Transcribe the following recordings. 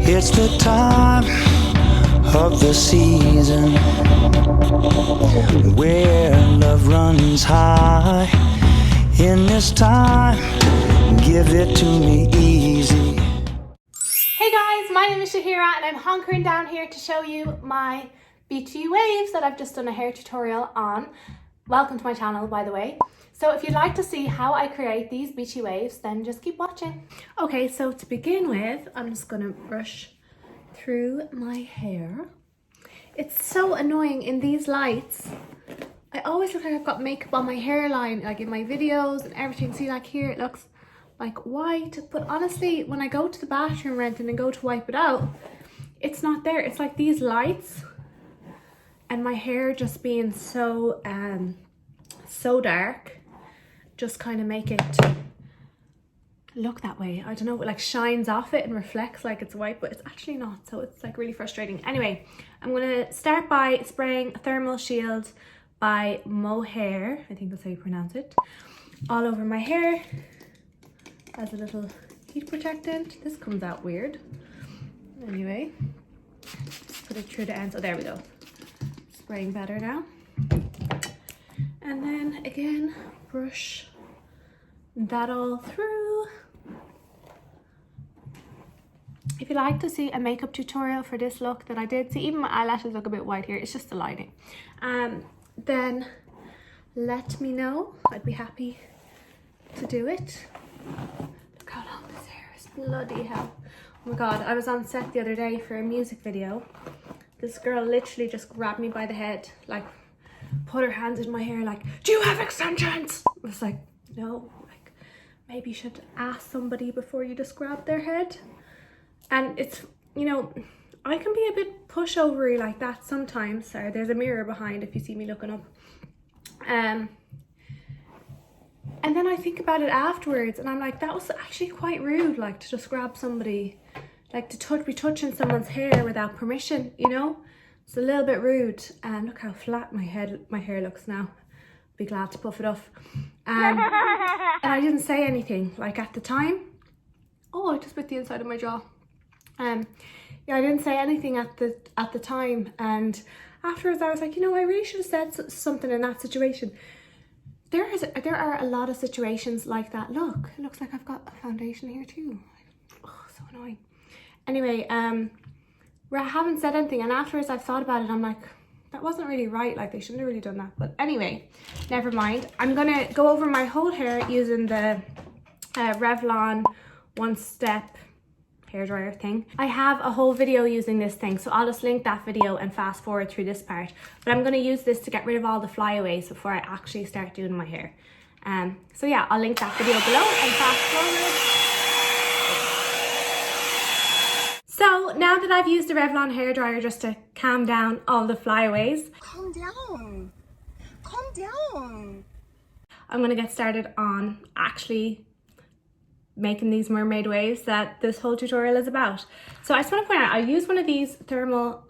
It's the time of the season where love runs high. In this time, give it to me easy. Hey guys, my name is Shahira and I'm hunkering down here to show you my beachy waves that I've just done a hair tutorial on. Welcome to my channel, by the way. So if you'd like to see how I create these beachy waves, then just keep watching. Okay, so to begin with, I'm just gonna brush through my hair. It's so annoying in these lights. I always look like I've got makeup on my hairline, like in my videos and everything. See, like here it looks like white, but honestly, when I go to the bathroom renting and go to wipe it out, it's not there. It's like these lights and my hair just being so so dark just kind of make it look that way. I don't know, it like shines off it and reflects like it's white, but it's actually not, so it's like really frustrating. Anyway, I'm gonna start by spraying Thermal Shield by Moehair, I think that's how you pronounce it, all over my hair as a little heat protectant. This comes out weird. Anyway, just put it through the ends. Oh, there we go. Spraying better now. And then again, brush that all through. If you'd like to see a makeup tutorial for this look that I did, see even my eyelashes look a bit white here, it's just the lighting. Then let me know, I'd be happy to do it. Look how long this hair is, bloody hell. Oh my god, I was on set the other day for a music video. This girl literally just grabbed me by the head, like put her hands in my hair like, do you have extensions? I was like, no, like maybe you should ask somebody before you just grab their head. And it's, you know, I can be a bit pushovery like that sometimes. Sorry, there's a mirror behind if you see me looking up. And then I think about it afterwards and I'm like, that was actually quite rude, like to just grab somebody, like to be touching someone's hair without permission, you know? It's a little bit rude. And look how flat my hair looks now. Be glad to puff it off. And I didn't say anything, like at the time. Oh, I just bit the inside of my jaw. Yeah, I didn't say anything at the time, and afterwards I was like, you know, I really should have said something in that situation. There are a lot of situations like that. Look, it looks like I've got a foundation here too. Oh, so annoying. Anyway, where I haven't said anything, and afterwards I've thought about it, I'm like, that wasn't really right, like they shouldn't have really done that. But anyway, never mind. I'm gonna go over my whole hair using the Revlon One Step hairdryer thing. I have a whole video using this thing, so I'll just link that video and fast forward through this part. But I'm going to use this to get rid of all the flyaways before I actually start doing my hair. So yeah, I'll link that video below and fast forward. So now that I've used the Revlon hairdryer just to calm down all the flyaways. Calm down. Calm down. I'm going to get started on actually making these mermaid waves that this whole tutorial is about. So I just want to point out, I use one of these thermal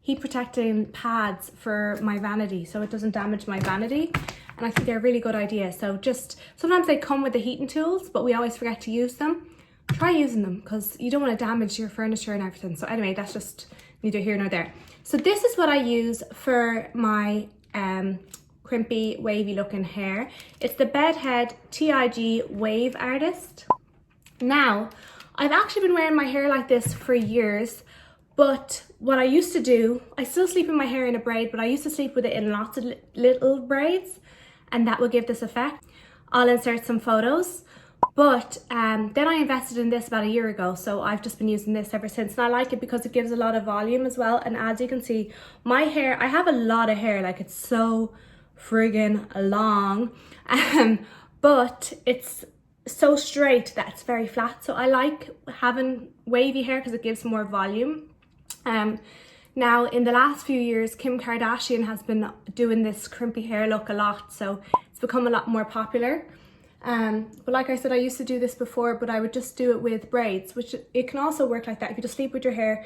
heat protecting pads for my vanity so it doesn't damage my vanity, and I think they're a really good idea. So just sometimes they come with the heating tools, but we always forget to use them. Try using them because you don't want to damage your furniture and everything. So anyway, that's just neither here nor there. So this is what I use for my crimpy wavy looking hair. It's the Bedhead TIG Wave Artist. Now, I've actually been wearing my hair like this for years, but what I used to do, I still sleep in my hair in a braid, but I used to sleep with it in lots of little braids, and that would give this effect. I'll insert some photos, but then I invested in this about a year ago, so I've just been using this ever since, and I like it because it gives a lot of volume as well. And as you can see, my hair, I have a lot of hair, like it's so friggin' long, but it's so straight that it's very flat, so I like having wavy hair because it gives more volume. Now in the last few years, Kim Kardashian has been doing this crimpy hair look a lot, so it's become a lot more popular. But like I said, I used to do this before, but I would just do it with braids, which it can also work like that. If you just sleep with your hair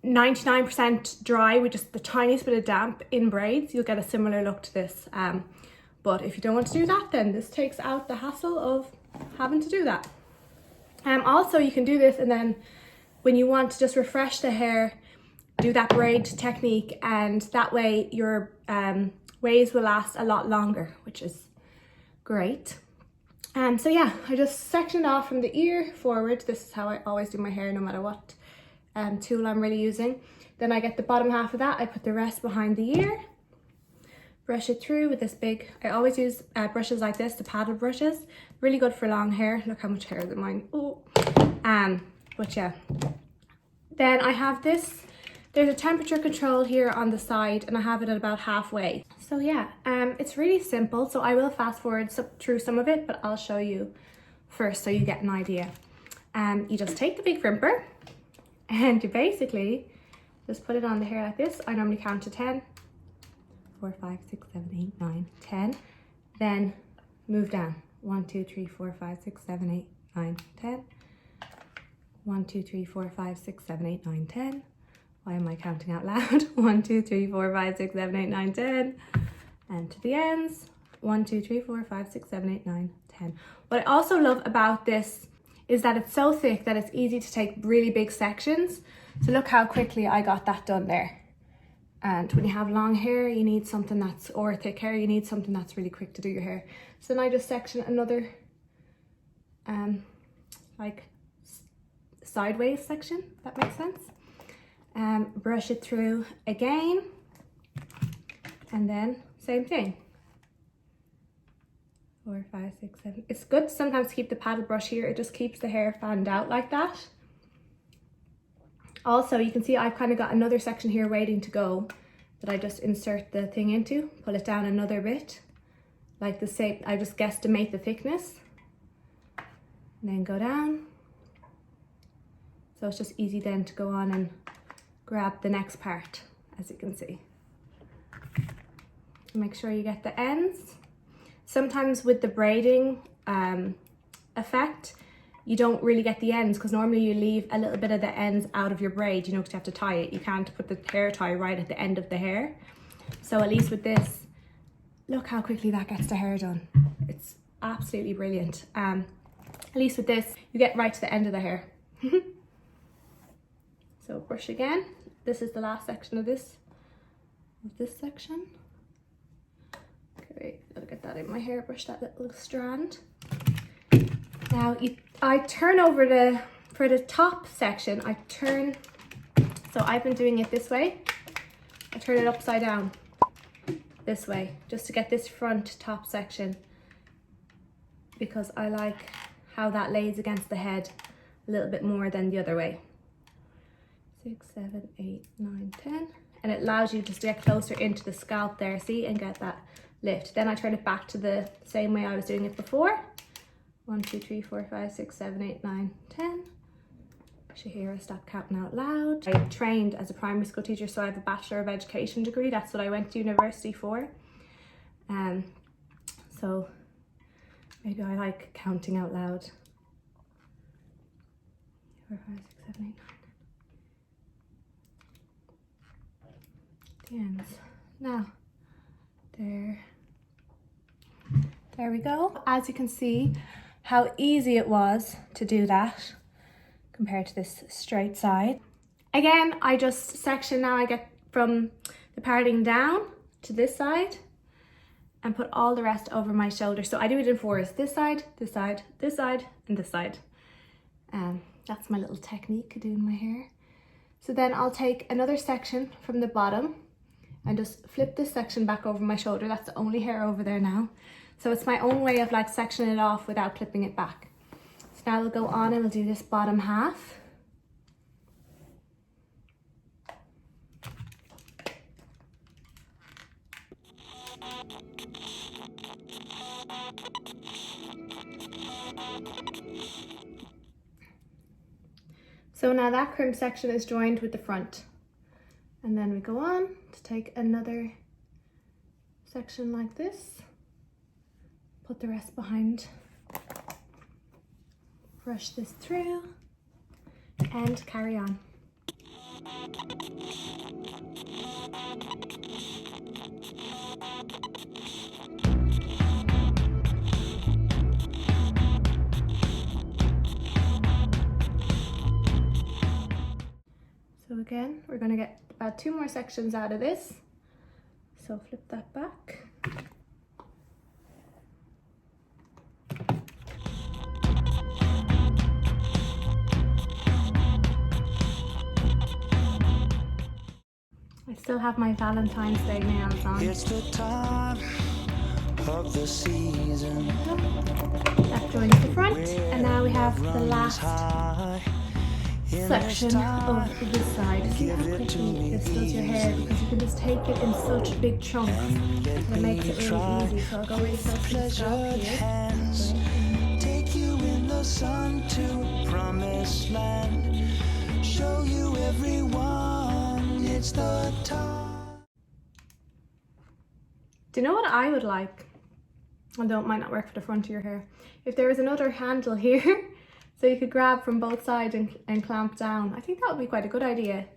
99% dry with just the tiniest bit of damp in braids, you'll get a similar look to this. But if you don't want to do that, then this takes out the hassle of having to do that. Also, you can do this and then when you want to just refresh the hair, do that braid technique, and that way your waves will last a lot longer, which is great. So yeah, I just sectioned off from the ear forward. This is how I always do my hair, no matter what tool I'm really using. Then I get the bottom half of that, I put the rest behind the ear, brush it through with this big, I always use brushes like this, the paddle brushes, really good for long hair. Look how much hair is in mine. Oh. But yeah, then I have this, there's a temperature control here on the side, and I have it at about halfway. So yeah, it's really simple. So I will fast forward through some of it, but I'll show you first so you get an idea. You just take the big crimper and you basically just put it on the hair like this. I normally count to 10. 4, 5, 6, 7, 8, 9, 10. Then move down. 1, 2, 3, 4, 5, 6, 7, 8, 9, 10. 1, 2, 3, 4, 5, 6, 7, 8, 9, 10. Why am I counting out loud? 1, 2, 3, 4, 5, 6, 7, 8, 9, 10. And to the ends. 1, 2, 3, 4, 5, 6, 7, 8, 9, 10. What I also love about this is that it's so thick that it's easy to take really big sections. So look how quickly I got that done there. And when you have long hair, you need something that's, or thick hair, you need something that's really quick to do your hair. So then I just section another, like sideways section, if that makes sense. Brush it through again, and then same thing. 4, 5, 6, 7. It's good to sometimes keep the paddle brush here. It just keeps the hair fanned out like that. Also, you can see I've kind of got another section here waiting to go that I just insert the thing into, pull it down another bit, like the same. I just guesstimate the thickness, and then go down. So it's just easy then to go on and grab the next part, as you can see. Make sure you get the ends. Sometimes with the braiding effect, you don't really get the ends, because normally you leave a little bit of the ends out of your braid, you know, because you have to tie it. You can't put the hair tie right at the end of the hair. So at least with this, look how quickly that gets the hair done. It's absolutely brilliant. At least with this, you get right to the end of the hair. So brush again. This is the last section of this section. Okay, wait, gotta get that in my hair, brush that little strand. Now I turn over for the top section, so I've been doing it this way. I turn it upside down this way, just to get this front top section, because I like how that lays against the head a little bit more than the other way. 6, 7, 8, 9, 10. And it allows you just to get closer into the scalp there, see, and get that lift. Then I turn it back to the same way I was doing it before. 1, 2, 3, 4, 5, 6, 7, 8, 9, 10. Shahira, stop counting out loud. I trained as a primary school teacher, so I have a Bachelor of Education degree. That's what I went to university for. So maybe I like counting out loud. 4, 5, 6, 7, 8, 9. The ends. Now, there we go. As you can see, how easy it was to do that compared to this straight side. Again, I just section now. I get from the parting down to this side and put all the rest over my shoulder. So I do it in 4s: this side, this side, this side, and this side. That's my little technique of doing my hair. So then I'll take another section from the bottom and just flip this section back over my shoulder. That's the only hair over there now. So it's my own way of like sectioning it off without clipping it back. So now we'll go on and we'll do this bottom half. So now that crimp section is joined with the front. And then we go on to take another section like this. Put the rest behind. Brush this through and carry on. again, we're going to get about 2 more sections out of this. So flip that back. I still have my Valentine's Day nails on. It's the time of the season. That joins the front, and now we have the last section of this side. See how quickly this does your hair, because you can just take it in such big chunks and it makes it really easy. So I'll go really close to the scalp here. Take you in the sun to promised land. Show you everyone it's the time. Do you know what I would like? Although it might not work for the front of your hair. If there was another handle here, so you could grab from both sides and clamp down. I think that would be quite a good idea.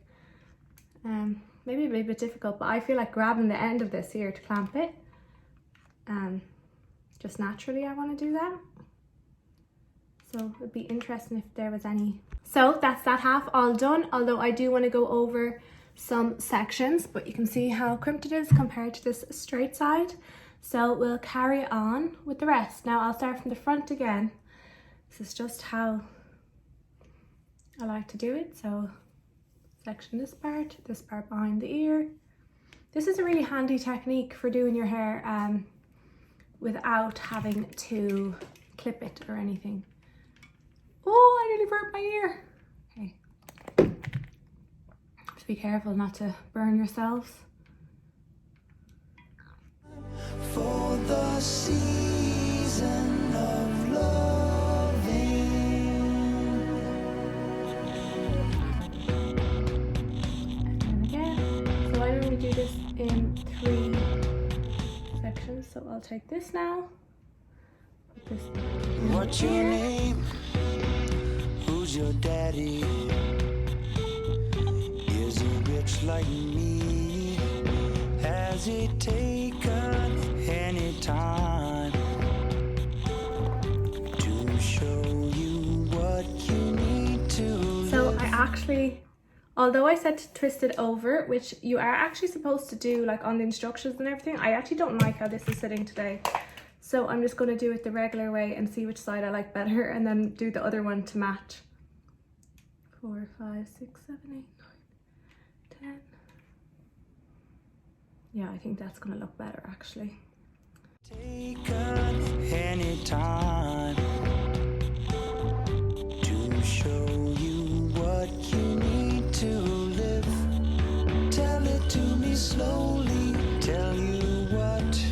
Maybe a bit difficult, but I feel like grabbing the end of this here to clamp it. Just naturally I want to do that. So it'd be interesting if there was any. So that's that half all done, although I do want to go over some sections, but you can see how crimped it is compared to this straight side. So we'll carry on with the rest. Now I'll start from the front again. This is just how I like to do it. So section this part behind the ear. This is a really handy technique for doing your hair without having to clip it or anything. Oh, I nearly burnt my ear. Okay. Just be careful not to burn yourselves. For the season of loving. And again. So I normally do this in 3 sections. So I'll take this now. Put this in What's your here. name? Who's your daddy? Is he rich like me? Has he taken any time to show you what you need to So live? I actually, although I said to twist it over, which you are actually supposed to do like on the instructions and everything, I actually don't like how this is sitting today. So I'm just going to do it the regular way and see which side I like better, and then do the other one to match. 4, 5, 6, 7, 8, 9, 10. Yeah, I think that's going to look better actually. Taken any time to show you what you need to live. Tell it to me slowly. Tell you what.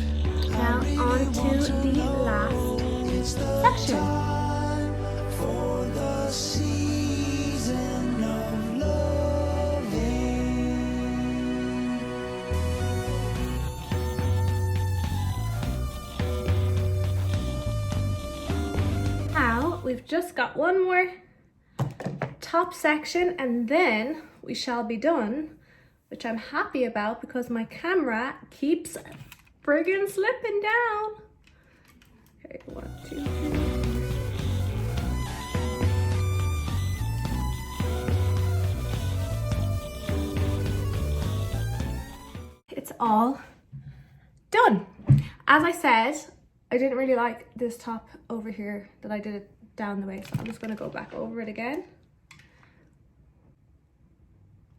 Now on to the last section. Time for the season of loving. Now we've just got one more top section and then we shall be done, which I'm happy about because my camera keeps friggin' slipping down. Okay, 1, 2, 3. It's all done. As I said, I didn't really like this top over here that I did it down the way, so I'm just going to go back over it again.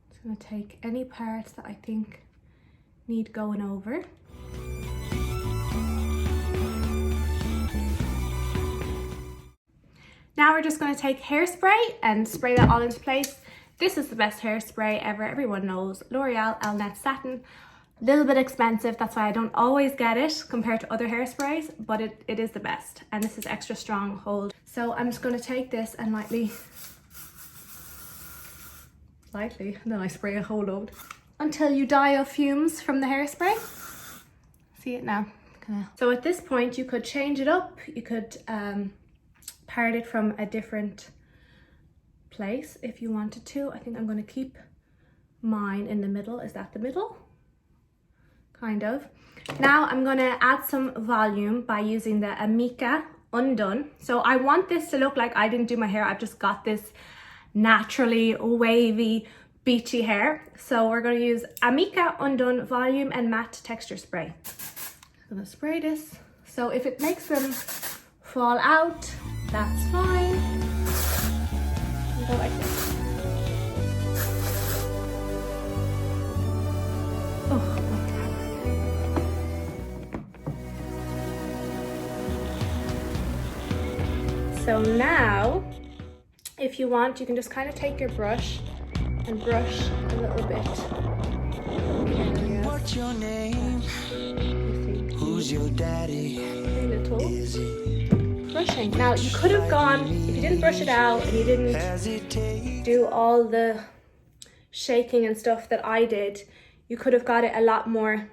Just going to take any parts that I think need going over. Now we're just going to take hairspray and spray that all into place. This is the best hairspray ever, everyone knows. L'Oreal Elnett Satin. A little bit expensive, that's why I don't always get it compared to other hairsprays, but it is the best. And this is extra strong hold. So I'm just going to take this and lightly, and then I spray a whole load until you die of fumes from the hairspray. See it now. So at this point you could change it up. You could part it from a different place if you wanted to. I think I'm going to keep mine in the middle. Is that the middle? Kind of. Now I'm going to add some volume by using the Amika Un.Done. So I want this to look like I didn't do my hair. I've just got this naturally wavy beachy hair. So we're going to use Amika Un.Done Volume and Matte Texture Spray. I'm going to spray this. So if it makes them fall out, that's fine. And go like this. Oh, so now, if you want, you can just kind of take your brush and brush a little bit. What's your name? Who's your daddy? A little Is it brushing. Now you could have gone, if you didn't brush it out and you didn't hesitate? do all the shaking and stuff that I did, you could have got it a lot more,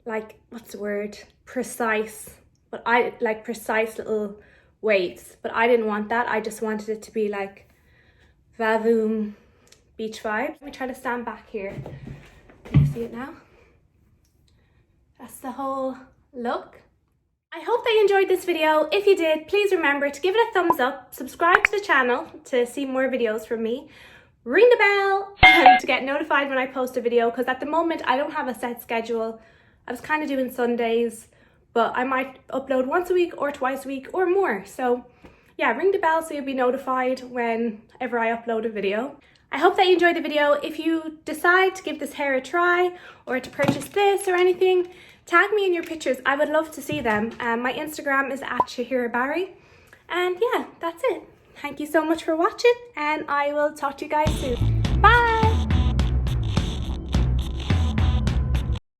like, what's the word? Precise. But I like precise little waves, but I didn't want that. I just wanted it to be like Vavoom beach vibes. Let me try to stand back here. Can you see it now? That's the whole look. I hope that you enjoyed this video. If you did, please remember to give it a thumbs up, subscribe to the channel to see more videos from me, ring the bell to get notified when I post a video, because at the moment I don't have a set schedule. I was kind of doing Sundays, but I might upload once a week or twice a week or more. So yeah, ring the bell so you'll be notified whenever I upload a video. I hope that you enjoyed the video. If you decide to give this hair a try or to purchase this or anything, tag me in your pictures. I would love to see them. My Instagram is @Shahira. And yeah, that's it. Thank you so much for watching, and I will talk to you guys soon.